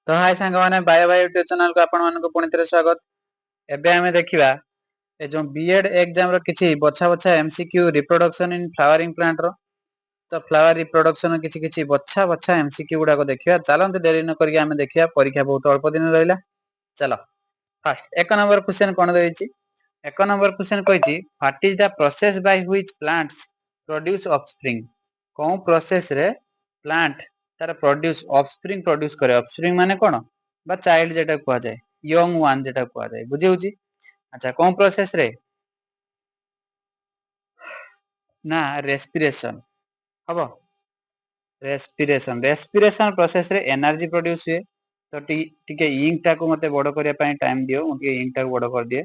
तो हाय सांग माने बाय बाय यूट्यूब चैनल को आपण मानको पुणी थे स्वागत। एबे हमें देखिबा ए जो बीएड एग्जाम रो किछि बछा बछा MCQ reproduction in flowering plant रो तो फ्लावर रिप्रोडक्शन किछि किछि बछा बछा एमसीक्यू गुडा को देखिबा। चलंत देरी न करिया हमें देखिबा, परीक्षा बहुत अल्प दिन रहिला। चलो फर्स्ट एक नंबर क्वेश्चन कोन देइछि। एक नंबर क्वेश्चन कहिछि what is the process by which plants produce offspring. कोन प्रोसेस रे प्लांट तार प्रोड्यूस ऑफस्प्रिंग प्रोड्यूस करे। ऑफस्प्रिंग माने कोन बा चाइल्ड जेटा कुआ जाय, यंग वन जेटा कुआ जाय, बुझी होछि। अच्छा कोन प्रोसेस रे ना रेस्पिरेशन हबो। रेस्पिरेशन प्रोसेस रे एनर्जी प्रोड्यूस हुए। तो टिके इंक टाको मते बड़ करिया पई टाइम दियो, मु टिके इंक टाको बड़ कर दिए।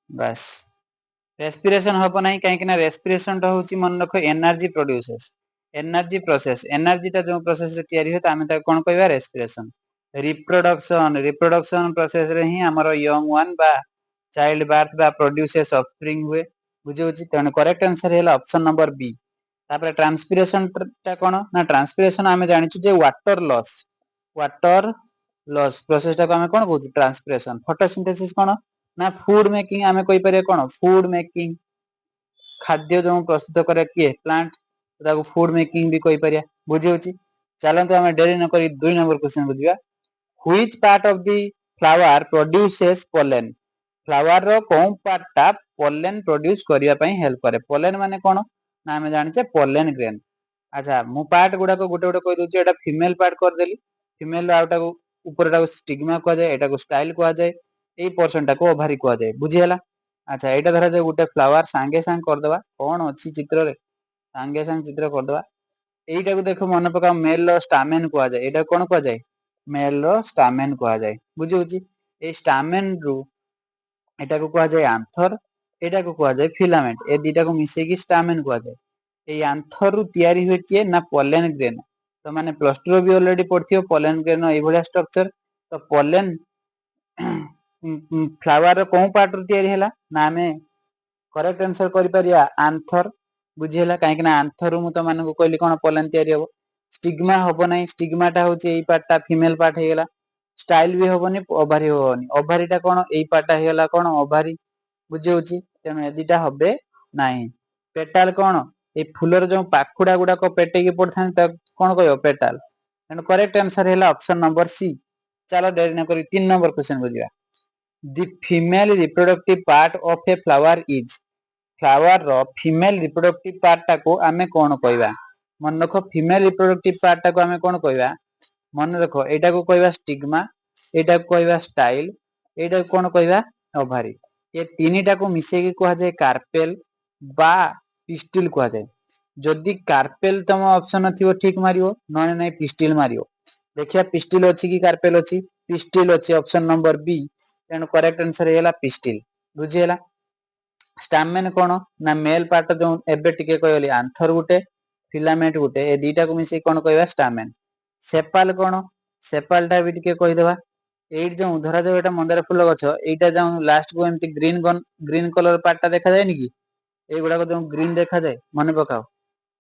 बस रेस्पिरेशन हबो नहीं कहीं ना रेस्पिरेशन टा होची मन रखो energy produces. Energy process, energy टा जो प्रोसेस रे तयारी होता आमे ता कोन कहबा रेस्पिरेशन। रिप्रोडक्शन प्रोसेस रे ही हमर यंग वन बा चाइल्ड बर्थ बा प्रोड्यूसेस ऑफस्प्रिंग हुए, बुझी होची। तेन करेक्ट आंसर हैला ऑप्शन नंबर बी। तापर ट्रांसपिरेशन टा कोन ना ट्रांसपिरेशन आमे जानिछु जे वाटर लॉस प्रोसेस टा को आमे कोन कहू ट्रांसपिरेशन। फोटोसिंथेसिस कोन ना फूड मेकिंग आमे कहि पारे कोन फूड मेकिंग। खाद्य जो प्रस्तुत करे किए प्लांट ताको फूड मेकिंग भी कहि पारिया, बुझी होची। चलंतु आमे डेरी न करी 2 नंबर क्वेश्चन बुझिया। Which part of the flower produces pollen. Flower रो कोन पार्ट टा पोलन प्रोड्यूस करिया पई हेल्प करे। पोलन माने कोन ना आमे जानिचे पोलन ग्रेन। अच्छा मु पार्ट गुडा को गोटे गोटे कहि दोची। एटा फीमेल पार्ट कर देली। फीमेल आउटा को ऊपर टा को स्टिग्मा को जाय, एटा को स्टाइल को जाय, एई पोर्शन टा को ओवारी को जाय, बुझी हला। अच्छा एटा धरा जे गुटे फ्लावर सांगे सांग कर देबा कोन अछि चित्र रे, सांगे सांग चित्र कर देबा। एईटा को देखो मन पका मेल रो स्टामेन को जाय, एटा कोन को जाय मेल रो स्टामेन को जाय, बुझी होची। ए स्टामेन रु एटा को को जाय आंथर, एटा को को जाय फिलामेंट। ए दीटा को मिसे की स्टामेन को जाय। ए आंथर रु तयारी होय किए ना पोलन ग्रेन। तो माने प्लस 2 रो भी ऑलरेडी पढ़थियो पोलन ग्रेन एई भलिया स्ट्रक्चर। तो पोलन फ्लावर रो कोन पार्ट रु तयारी हैला ना हमें करेक्ट आंसर करि परिया आंथर, बुझी हला। काहे कि ना आंथर रु मु तो माने को कहली कोन पोलन तयारी हबो। स्टिग्मा हबो नै, स्टिग्मा टा होची एई पार्ट टा फीमेल पार्ट हे गेला। स्टाइल भी हबोनी, ओभारी हबोनी। ओभारी टा कोन एई पार्ट टा हे गेला कोन ओभारी, बुझी होची। तेनो ए दिटा हबे नाही। पेटाल कोन ए फुलर जो पाखुडा गुडा को पेटे की पड़थान त कोन कहयो पेटाल। तेनो करेक्ट आंसर हैला ऑप्शन नंबर सी। चलो देरी न करी 3 नंबर क्वेश्चन बुझिया। The female reproductive part of a flower is। Flower रो फीमेल रिप्रोडक्टिव पार्ट टा को आमे कोन कहबा। मन रखो फीमेल रिप्रोडक्टिव पार्ट टा को आमे कोन कहबा। मन रखो एटा को कहबा स्टिग्मा, एटा को कहबा स्टाइल, एटा को कोन कहबा ओभारी। ये तीनीटा को मिसे की कहा जाय कार्पेल बा पिस्टिल कहा जाय। जदि कार्पेल तम ऑप्शन थिवो ठीक मारियो, नने नै पिस्टिल मारियो। देखिया पिस्टिल अछि कि कार्पेल अछि, पिस्टिल अछि ऑप्शन नंबर बी। तेन करेक्ट आंसर हैला पिस्टिल, बुझी हैला। स्टामेन कोन ना मेल पार्ट जो एबे टिके कहली आंथर गुटे फिलामेंट गुटे, ए दीटा को मिसे कोन कहबा स्टामेन। सेपाल कोन सेपाल टा भी टिके कहि देबा। एई जो धरा जो एटा मंदार फूल गछ, एईटा जो लास्ट को एमती ग्रीन कलर पार्ट टा देखा जाय नि कि एई गुडा को जो ग्रीन देखा जाय मने पकाओ।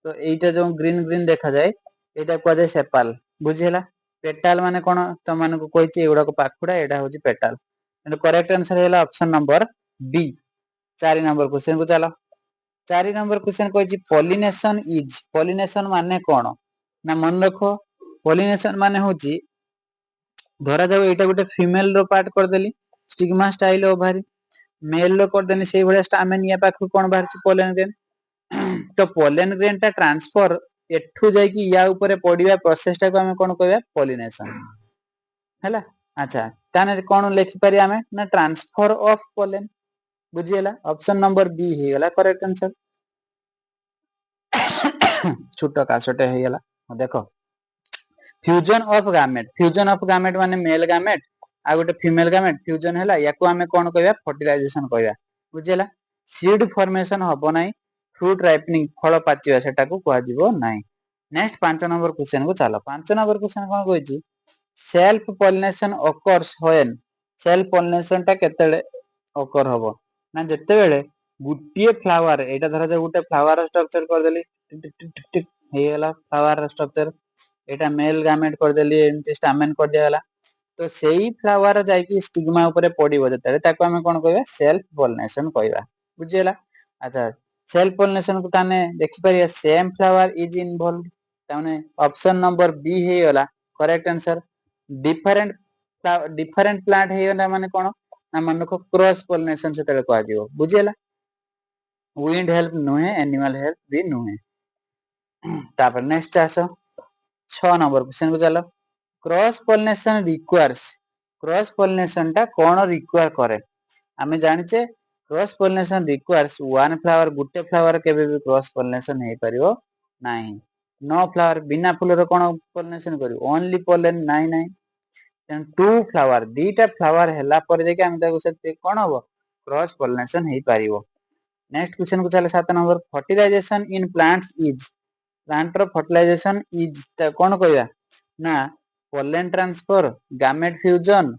तो एईटा जो ग्रीन ग्रीन देखा जाय एटा को जाय सेपाल, बुझी हैला। पेटाल माने कोन त माने को कहिछि एगुडा को पाखुडा, एटा होछि पेटाल। एंड करेक्ट आंसर हैला option number B. 4 number question को चलो। 4 नंबर क्वेश्चन कहिछि पॉलिनेशन इज। पॉलिनेशन माने कोन ना मन रखो पॉलिनेशन माने होछि धरा जाऊ एटा गुटे फीमेल रो पार्ट कर देली स्टिग्मा स्टाइल ओभारी, मेल रो कर देनी सेही भलिया स्टामेन या पाखु कोन बाहरछि पोलन ग्रेन। तो पोलन ग्रेन टा ट्रांसफर एठु जाय कि या ऊपर पडिया प्रोसेस टा को हमें कोन कहबा पॉलिनेशन हैला। अच्छा ताने कोन लिखि पारि हमें ना ट्रांसफर ऑफ पोलन, बुझी हैला। ऑप्शन नंबर बी हे गेला करेक्ट आंसर। छोटा कासटे हे गेला देखो। फ्यूजन ऑफ गामेट, फ्यूजन ऑफ गामेट माने मेल गामेट आ गोटे फीमेल गामेट फ्यूजन हैला, याको हमें कोन कहबा फर्टिलाइजेशन कहबा, बुझी हैला। सीड फॉर्मेशन हबो नाही, फ्रूट राइपनिंग फल पाचिबा सेटा को कहवा जिवो नाही। नेक्स्ट 5 नंबर क्वेश्चन को चलो। 5 नंबर क्वेश्चन कोन कहिछि self pollination occurs when. Self pollination टा केतेले ऑकर हबो ना जेतेबेले गुटिए फ्लावर, एटा धरा जे गुटे फ्लावर स्ट्रक्चर कर देली ହେଇଗଲା फ्लावर स्ट्रक्चर। एटा मेल गामेट कर देली एमती स्टामेन कर दियाला। तो सेही फ्लावर जाईकी स्टिग्मा ऊपर पड़िबो जतरे ताको हमें कोन कहबा सेल्फ पॉलिनेशन कहबा बुझियला। अच्छा सेल्फ पॉलिनेशन को ताने देखि परिया सेम फ्लावर इज इन्वॉल्व ताने ऑप्शन नंबर बी हे गला correct answer. Different different plant हे गला माने कोन ना मन को क्रॉस पॉलिनेशन से तळे कह दियो बुझियला। विंड हेल्प नुहे एनिमल हेल्प भी नुहे। तापर नेक्स्ट आसो 6 नंबर क्वेश्चन को चलो। Cross pollination requires cross pollination टा कोन रिक्वायर करे आमे जानिचे cross pollination requires one flower गुटे फ्लावर केबे भी क्रॉस पॉलिनेशन हे परियो नाही। नो फ्लावर बिना फूल रो कोन पॉलिनेशन करियो ओनली पोलन नाही नाही। देन टू फ्लावर दीटा फ्लावर हैला पर जे के हम ताको से कोन हो क्रॉस पॉलिनेशन हे परियो। नेक्स्ट क्वेश्चन को चले 7 number fertilisation in plants is plant रो फर्टिलाइजेशन इज त कोन कहया ना pollen transfer gamete fusion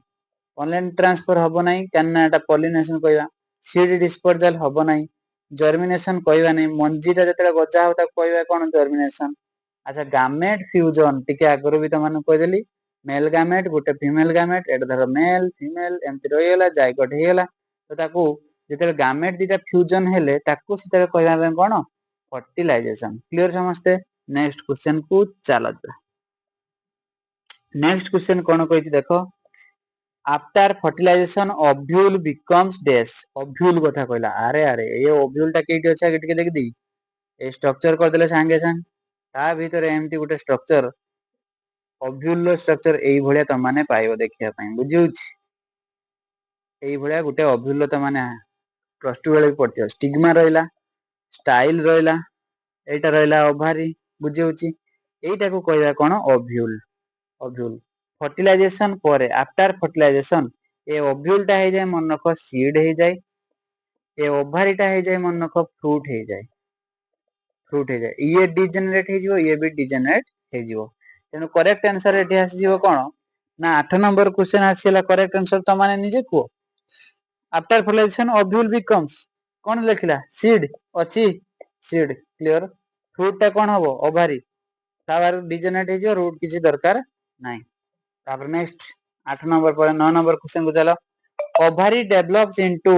pollen transfer हबो नाही कन्ना एटा पॉलिनेशन कहया। सीड डिस्पर्सल हबो नाही जर्मिनेशन कहबा नाही मंजीटा जतले गजा हो ताको कहबा कोन जर्मिनेशन। अच्छा गामेट फ्यूजन टिके आगरो भी त माने कह देली मेल गामेट गोटे फीमेल गामेट एटा धर मेल फीमेल एमति रहिगला जायगोट हेगला तो ताकू जतले गामेट दिटा फ्यूजन हेले ताकू सेते कहबा में कोन फर्टिलाइजेशन क्लियर समझते। नेक्स्ट क्वेश्चन को चलो। नेक्स्ट क्वेश्चन कोन कहिछि देखो after fertilisation ovule becomes dash ovule कथा कहला अरे अरे ये ओव्यूल टा केटी अछि आगे टिके देखि दी ए स्ट्रक्चर कर देले संगे संग ता भीतर एमती गुटे स्ट्रक्चर ओव्यूल रो स्ट्रक्चर एई भलिया त माने पाइबो देखिया पई बुझिउछि। एई भलिया गुटे ओव्यूल त माने प्लस 2 बेले पढिथियो स्टिग्मा रहला स्टाइल रहला एटा रहला ओभारी बुझिउछि एईटा को कहबा कोन ओव्यूल ओव्यूल। फर्टिलाइजेशन परे आफ्टर फर्टिलाइजेशन ए ओव्यूल टा हे जाय मनक सीड हे जाय ए ओभारी टा हे जाय मनक फ्रूट हे जाय फ्रूट हे जाय ये डिजेनरेट हे जिवो ये भी डिजेनरेट हे जिवो तेनु करेक्ट आंसर एठी आसी जिवो कोन ना 8 नंबर क्वेश्चन आसीला करेक्ट आंसर त माने निजे को आफ्टर फर्टिलाइजेशन ओव्यूल बिकम्स कोन लिखिला सीड अछि सीड क्लियर फ्रूट टा कोन हबो ओभारी फ्लावर डिजेनरेट हे जिवो रूट किछि दरकार नाही। तापर नेक्स्ट 8 नंबर पर 9 नंबर क्वेश्चन को चलो ओभारी डेवलप्स इनटू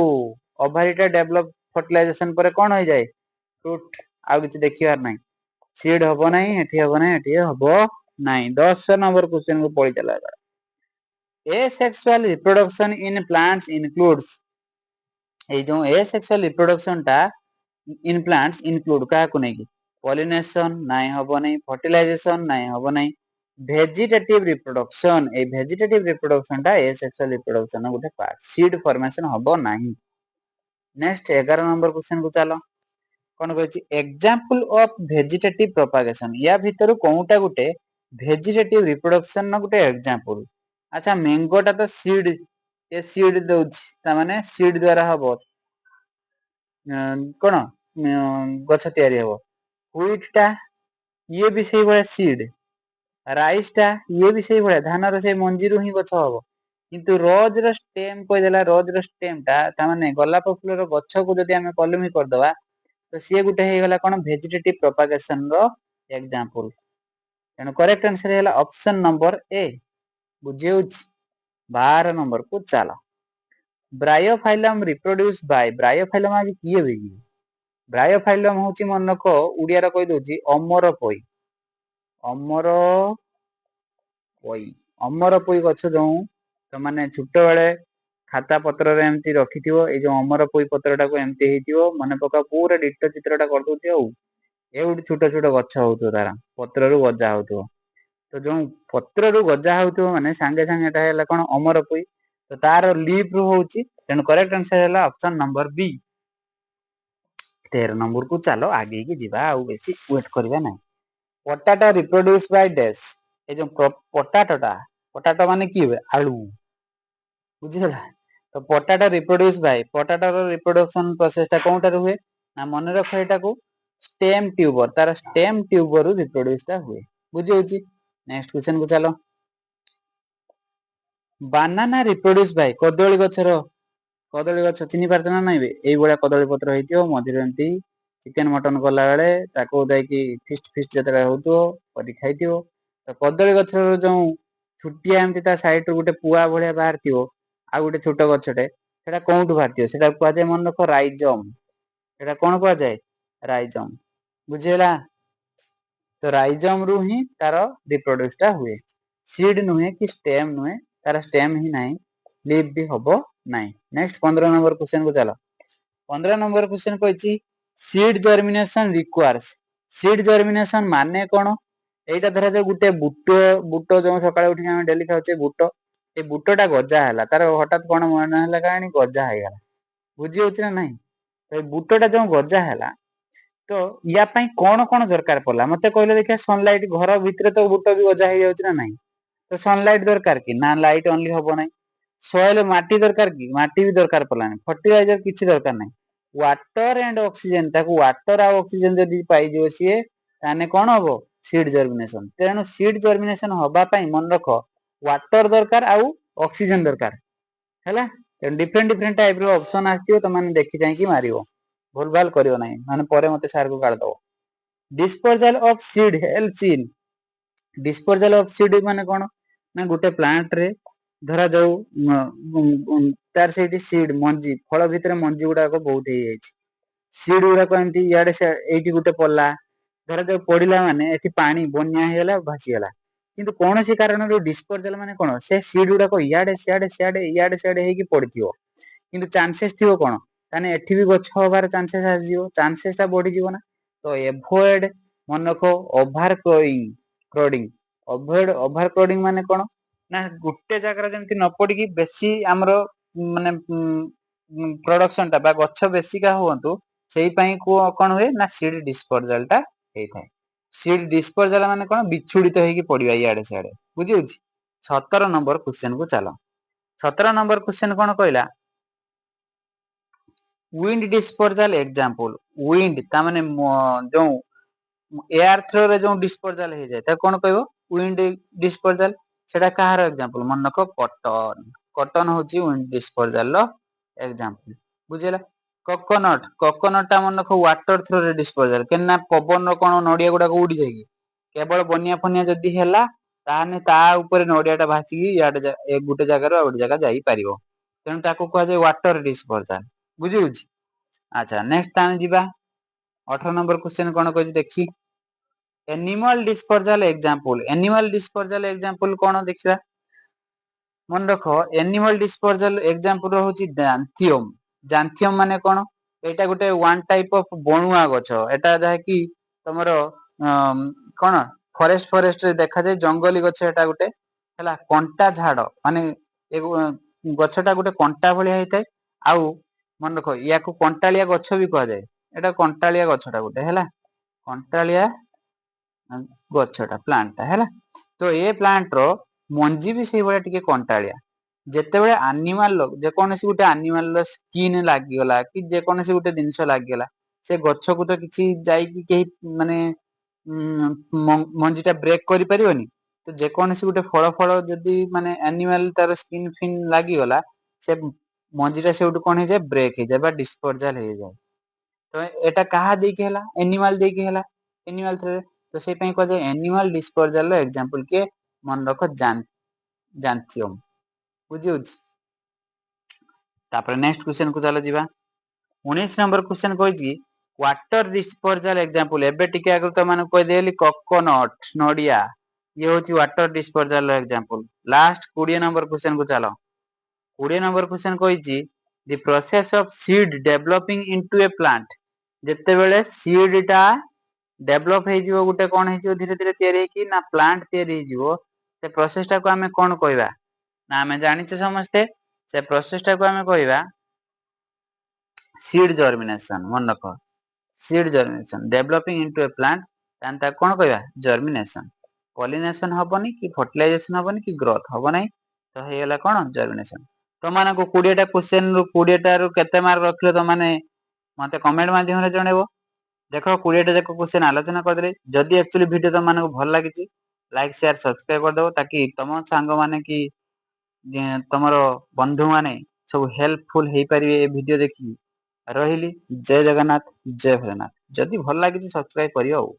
ओभारी टा डेवलप फर्टिलाइजेशन पर कोन हो जाय फ्रूट आ किछि देखियार नाही सीड हबो नाही एठी हबो नाही एठी हबो नाही। 10 नंबर क्वेश्चन को पढि चला asexual reproduction in plants includes ए जो asexual reproduction टा in plants include का को नहीं pollination नाही हबो नाही fertilization नाही हबो नाही vegetative reproduction ए vegetative reproduction टा asexual reproduction गुटे पार्ट सीड फॉर्मेशन हबो नाही। नेक्स्ट 11 नंबर क्वेश्चन को चलो कोन कहछि एग्जांपल ऑफ वेजिटेटिव प्रोपागेशन या भीतर कोउटा गुटे वेजिटेटिव रिप्रोडक्शन न गुटे एग्जांपल। अच्छा मैंगो टा तो सीड ए सीड दउछि ता माने सीड द्वारा हबो कोन गछ तयारी हबो व्हीट टा ये भी सेही भले सीड राइस टा ये भी सेही भले धान रो से मंजी रु ही गछ हबो किंतु रोज रो स्टेम कोइ देला रोज रो स्टेम टा ता माने गोलाप फूल रो गछ को जदी हमें कलमी कर दवा तो सी गुटे हे गला कोन वेजिटेटिव प्रोपागेशन रो एग्जांपल तेनु करेक्ट आंसर हैला ऑप्शन नंबर ए बुझिउछि। 12 नंबर को चला ब्रायोफाइलम रिप्रोड्यूस बाय ब्रायोफाइलम आगे किए बेगी ब्रायोफाइलम होची मनको उडिया रो कहि दोची अमर पई अमर पई अमर पई गछ जो तो माने छुट्ट बेले खाता पत्र रे एमती रखिथिवो ए जो अमर पई पत्र टा को एमती हेतिवो मने पका पूरा डिटो चित्र टा कर दोथियो ए उडी छोट छोट गछ होतो तारा पत्र रु गजा होतो तो जो पत्र रु गजा होतो माने संगे संगे एटा हैला कोन अमर पई तो तार लीफ रु होची तेन करेक्ट आंसर हैला ऑप्शन नंबर बी। 13 नंबर को चलो आगे की जीवा आ बेसी वेट करबा नै potato reproduce by dash a जो पोटैटो माने की हुए आलू बुझिला तो पोटैटो रिप्रोड्यूस बाय पोटैटो रो रिप्रोडक्शन प्रोसेस टा कोउटा हुए ना मन रख एटा को स्टेम ट्यूबर तार स्टेम ट्यूबर रु रिप्रोड्यूस टा हुए बुझिउछि। नेक्स्ट क्वेश्चन को चलो बानाना रिप्रोड्यूस बाय कदली गछरो कदली गछ चिनि पारछ ना नाइबे एई भलिया कदली पत्र हेतियो मझिरे एमती ଚିକେନ ମଟନ କଲା ବେଳେ ତାକୁ ଯାଇକି ଫିଷ୍ଟ ଯେତେବେଳେ ହଉଥିବ କରି ଖାଇଥିବ। ତ କଦଳୀ ଗଛର ଯୋଉ ଛୁଟିଆ ଏମିତି ତା ସାଇଡ ରୁ ଗୋଟେ ପୁଆ ଭଳିଆ ବାହାରିଥିବ ଆଉ ଗୋଟେ ଛୋଟ ଗଛଟେ ସେଟା କୋଉଠୁ ବାହାରିଥିବ ସେଟା କୁହାଯାଏ ମନେ ରଖ ରାଇଜମ। ସେଟା କଣ କୁହାଯାଏ ରାଇଜମ ବୁଝିହେଲା। ତ ରାଇଜମ ରୁ ହିଁ ତାର ରିପ୍ରଡ୍ୟୁସ ଟା ହୁଏ। ସିଡ୍ ନୁହେଁ କି ଷ୍ଟେମ୍ ନୁହେଁ ତାର ଷ୍ଟେମ୍ ହିଁ ନାହିଁ ଲିଭ୍ ବି ହବ ନାହିଁ। ନେକ୍ସଟ 15 ନମ୍ବର କ୍ୱେଶ୍ଚନ କୁ ଚାଲ। 15 ନମ୍ବର କ୍ୱେଶ୍ଚନ କହିଛି ସିଡ୍ ଜର୍ମିନେସନ ରିକ୍ୱାର୍ସ। ସିଡ୍ ଜର୍ମିନେସନ ମାନେ କଣ? ଏଇଟା ଧରାଯାଉ ଗୋଟେ ବୁଟ ଯୋଉ ସକାଳେ ଉଠିକି ଆମେ ଡେଲି ଖାଉଛେ ବୁଟ। ଏଇ ବୁଟ ଟା ଗଜା ହେଲା ତାର ହଠାତ୍ କଣ ମନେ ହେଲା କେଜାଣି ଗଜା ହେଇଗଲା। ବୁଝି ହଉଛି ନା ନାଇଁ ତ ଏଇ ବୁଟ ଟା ଯୋଉ ଗଜା ହେଲା ତ ୟା ପାଇଁ କଣ କଣ ଦରକାର ପଡିଲା ମତେ କହିଲେ ଦେଖିବା ସନଲାଇଟ ଘର ଭିତରେ ତ ବୁଟ ବି ଗଜା ହେଇଯାଉଛି ନା ନାଇଁ। ତ ସନଲାଇଟ ଦରକାର କି ନା ଲାଇଟ୍ ଅନଲି ହବ ନାହିଁ। ସଏଲ ମାଟି ଦରକାର କି ମାଟି ବି ଦରକାର ପଡିଲାନି ଫର୍ଟିଲାଇଜର କିଛି ଦରକାର ନାହିଁ। ୱାଟର ଆଣ୍ଡ ଅକ୍ସିଜେନ ତାକୁ ୱାଟର ଆଉ ଅକ୍ସିଜେନ ଯଦି ପାଇଯିବ ସିଏ ତାହେଲେ କଣ ହବ ସିଡ୍ ଜର୍ମିନେସନ। ତେଣୁ ସିଡ୍ ଜର୍ମିନେସନ ହବା ପାଇଁ ମନେ ରଖ ୱାଟର ଦରକାର ଆଉ ଅକ୍ସିଜେନ ଦରକାର ହେଲା। ଡିଫରେଣ୍ଟ ଟାଇପ ର ଅପସନ ଆସିଥିବ ତମେ ଦେଖି ଚାହିଁକି ମାରିବ। ଭୁଲ ଭାଲ କରିବ ନାହିଁ ମାନେ ପରେ ମତେ ସାର୍ କୁ ଗାଳି ଦବ। Disposal of seed helps in disposal of seed ମାନେ କଣ ନା ଗୋଟେ ପ୍ଲାଣ୍ଟ ରେ ଧରା ଯାଉ ତାର ସେଇଠି ସିଡ୍ ମଞ୍ଜି ଫଳ ଭିତରେ ମଞ୍ଜି ଗୁଡାକ ବହୁତ ହେଇଯାଇଛି। ସିଡ୍ ଗୁଡାକ ଏମିତି ଇଆଡେ ଏଇଠି ଗୋଟେ ପଡିଲା ଧରା ଯାଉ ପଡିଲା ମାନେ ଏଠି ପାଣି ବନ୍ୟା ହେଇଗଲା ଭାସିଗଲା। କିନ୍ତୁ କୌଣସି କାରଣରୁ ଡିସପୋଜାଲ ମାନେ କଣ ସେ ସିଡ୍ ଗୁଡାକ ଇଆଡେ ସିଆଡେ ହେଇକି ପଡିଥିବ। କିନ୍ତୁ ଚାନ୍ସେସ୍ ଥିବ କଣ ତାହେଲେ ଏଠି ବି ଗଛ ହବାର ଚାନ୍ସେସ୍ ଆସିଯିବ ଚାନ୍ସେସ୍ ଟା ବଢିଯିବ ନା। ତ ଏଭଏଡ ମନେ ରଖ ଓଭାର ଓଭାର କୋଡିଂ ମାନେ କଣ ନା ଗୋଟେ ଜାଗାରେ ଯେମିତି ନ ପଡିକି ବେଶୀ ଆମର ମାନେ ପ୍ରଡକ୍ସନ ଟା ବା ଗଛ ବେଶିକା ହୁଅନ୍ତୁ ସେଇ ପାଇଁ କଣ ହୁଏ ନା ସିଡ୍ ଡିସପୋଜାଲ ଟା ହେଇଥାଏ। ସିଡ୍ ଡିସପୋଜାଲ ମାନେ କଣ ବିଛୁଡିତ ହେଇକି ପଡିବା ଇଆଡେ ସିଆଡେ ବୁଝି ହଉଛି। 17 ନମ୍ବର କ୍ୱେଶ୍ଚନ କୁ ଚାଲ। 17 ନମ୍ବର କ୍ୱେଶ୍ଚନ କଣ କହିଲା ୱିଣ୍ଡ ଡିସପୋଜାଲ ଏକ୍ଜାମ୍ପଲ ୱିଣ୍ଡ ତା ମାନେ ଯୋଉ ଏୟାର ଥ୍ରୋରେ ଯୋଉ ଡିସପୋଜାଲ ହେଇଯାଏ ତାକୁ କଣ କହିବ ୱିଣ୍ଡ ଡିସପୋଜାଲ। ସେଟା କାହାର ଏକ୍ଜାମ୍ପଲ ମନେ ରଖ କଟନ ହଉଛି ୱିଣ୍ଡ ଡିସପୋଜାଲ ର ଏକ୍ଜାମ୍ପଲ ବୁଝିହେଲା। କୋକୋନଟ ଟା ମନେ ରଖ ୱାଟର ଥ୍ରୋରେ ଡିସପୋଜାଲ କେନା ପବନ କଣ ନଡିଆ ଗୁଡାକ ଉଡିଯାଏ କି କେବଳ ବନ୍ୟା ଫନିଆ ଯଦି ହେଲା ତାହେଲେ ତା ଉପରେ ନଡିଆ ଟା ଭାସିକି ଇଆଡେ ଗୋଟେ ଜାଗାରୁ ଆଉ ଗୋଟେ ଜାଗା ଯାଇପାରିବ। ତେଣୁ ତାକୁ କୁହାଯାଏ ୱାଟର ଡିସପୋଜାଲ ବୁଝି ହଉଛି। ଆଚ୍ଛା ନେକ୍ସଟ ଆମେ ଯିବା 18 ନମ୍ବର କ୍ୱେଶ୍ଚନ କଣ କହିଛି ଦେଖି animal disposal example animal disposal example କଣ ଦେଖିବା। ମନେ ରଖ ଏନିମାଲ ଡିସପୋଜାଲ ଏକ୍ଜାମ୍ପଲ ହଉଛି ଜାନ୍ଥିୟମ ମାନେ କଣ ଏଇଟା ଗୋଟେ ୱାନ ଟାଇପ ଅଫ ବଣୁଆ ଗଛ ଏଟା ଯାହାକି ତମର ଅ କଣ ଫରେଷ୍ଟରେ ଦେଖାଯାଏ ଜଙ୍ଗଲୀ ଗଛ ଏଟା ଗୋଟେ ହେଲା କଣ୍ଟା ଝାଡ ମାନେ ଏ ଗଛ ଟା ଗୋଟେ କଣ୍ଟା ଭଳିଆ ହେଇଥାଏ ଆଉ ମନେ ରଖ ୟାକୁ କଣ୍ଟାଳିଆ ଗଛ ବି କୁହାଯାଏ ଏଇଟା କଣ୍ଟାଳିଆ ଗଛଟା ଗୋଟେ ହେଲା। କଣ୍ଟାଳିଆ ଗଛଟା ପ୍ଲାଣ୍ଟ ଟା ହେଲା ତ ଏ ପ୍ଲାଣ୍ଟ ର ମଞ୍ଜି ବି ସେଇଭଳିଆ ଟିକେ କଣ୍ଟାଳିଆ। ଯେତେବେଳେ ଆନିମାଲ ଯେକୌଣସି ଗୋଟେ ଆନିମାଲ ର ସ୍କିନ୍ ଲାଗିଗଲା କି ଯେକୌଣସି ଗୋଟେ ଜିନିଷ ଲାଗିଗଲା ସେ ଗଛକୁ ତ କିଛି ଯାଇକି କେହି ମାନେ ମଞ୍ଜି ଟା ବ୍ରେକ୍ କରିପାରିବନି ତ ଯେକୌଣସି ଗୋଟେ ଫଳ ଯଦି ମାନେ ଆନିମାଲ ତାର ସ୍କିନ୍ ଫିନ୍ ଲାଗିଗଲା ସେ ମଞ୍ଜି ଟା ସେଇଠୁ କଣ ହେଇଯାଏ ବ୍ରେକ୍ ହେଇଯାଏ ବା ଡିସପୋଜାଲ ହେଇଯାଏ। ତ ଏଇଟା କାହା ଦେଇକି ହେଲା ଏନିମାଲ ଦେଇକି ହେଲା ଏନିମାଲ ଥ୍ରୋ ରେ ତ ସେଇ ପାଇଁ କୁହାଯାଏ ଆନିମାଲ ଡିସପୋଜାଲ ର ଏକ୍ଜାମ୍ପଲ କିଏ ମନେ ରଖ ଜାନ୍ଥିୟମ ବୁଝି ହଉଛି। ତାପରେ ନେକ୍ସଟ କ୍ୱେଶ୍ଚନ କୁ ଚାଲ ଯିବା 19 ନମ୍ବର କ୍ୱେଶ୍ଚନ କହିଛି ୱାଟର ଡିସପୋଜାଲ ଏକ୍ଜାମ୍ପଲ ଏବେ ଟିକେ ଆଗରୁ ତ ମାନଙ୍କୁ କହିଦେଲି କୋକୋନଟ ନଡିଆ ଇଏ ହଉଛି water disposal example last 20 number question କୁ ଚାଲ 20 ନମ୍ବର କ୍ୱେଶ୍ଚନ କହିଛି the process of seed developing into a plant ଯେତେବେଳେ ସିଡ୍ ଟା ଡେଭଲପ ହେଇଯିବ ଗୋଟେ କଣ ହେଇଯିବ ଧୀରେ ଧୀରେ ତିଆରି ହେଇକି ନା ପ୍ଲାଣ୍ଟ ତିଆରି ହେଇଯିବ ସେ ପ୍ରୋସେସ ଟାକୁ ଆମେ କଣ କହିବା ନା ଆମେ ଜାଣିଛେ ସମସ୍ତେ ସେ ପ୍ରୋସେସ ଟାକୁ ଆମେ କହିବା ସିଡ୍ ଜର୍ମିନେସନ ମନେ ରଖ seed ଜର୍ମିନେସନ developing into a plant ତାହେଲେ ତାକୁ କଣ କହିବା ଜର୍ମିନେସନ ପଲିନେସନ ହବନି କି ଫର୍ଟିଲାଇଜେସନ ହବନି କି ଗ୍ରୋଥ ହବ ନାହିଁ ତ ହେଇଗଲା କଣ ଜର୍ମିନେସନ। ତମମାନଙ୍କୁ 20ଟା କ୍ୱେଶ୍ଚନ ରୁ 20ଟା ରୁ କେତେ ମାର୍କ ରଖିଲ ତମାନେ ମତେ କମେଣ୍ଟ ମାଧ୍ୟମରେ ଜଣେଇବ। ଦେଖ 20ଟା ଯାକ କ୍ୱେଶ୍ଚନ ଆଲୋଚନା କରିଦେଲି ଯଦି ଆକ୍ଚୁଆଲି ଭିଡିଓ ତମମାନଙ୍କୁ ଭଲ ଲାଗିଛି ଲାଇକ୍ ସେୟାର ସବସ୍କ୍ରାଇବ କରିଦବ ତାକି ତମ ସାଙ୍ଗ ମାନେ କି ତମର ବନ୍ଧୁ ମାନେ ସବୁ ହେଲ୍ପଫୁଲ ହେଇପାରିବେ ଏ ଭିଡିଓ ଦେଖିକି ରହିଲି ଜୟ ଜଗନ୍ନାଥ ଜୟ ଭୋଲେନାଥ। ଯଦି ଭଲ ଲାଗିଛି ସବସ୍କ୍ରାଇବ କରିବ ଆଉ।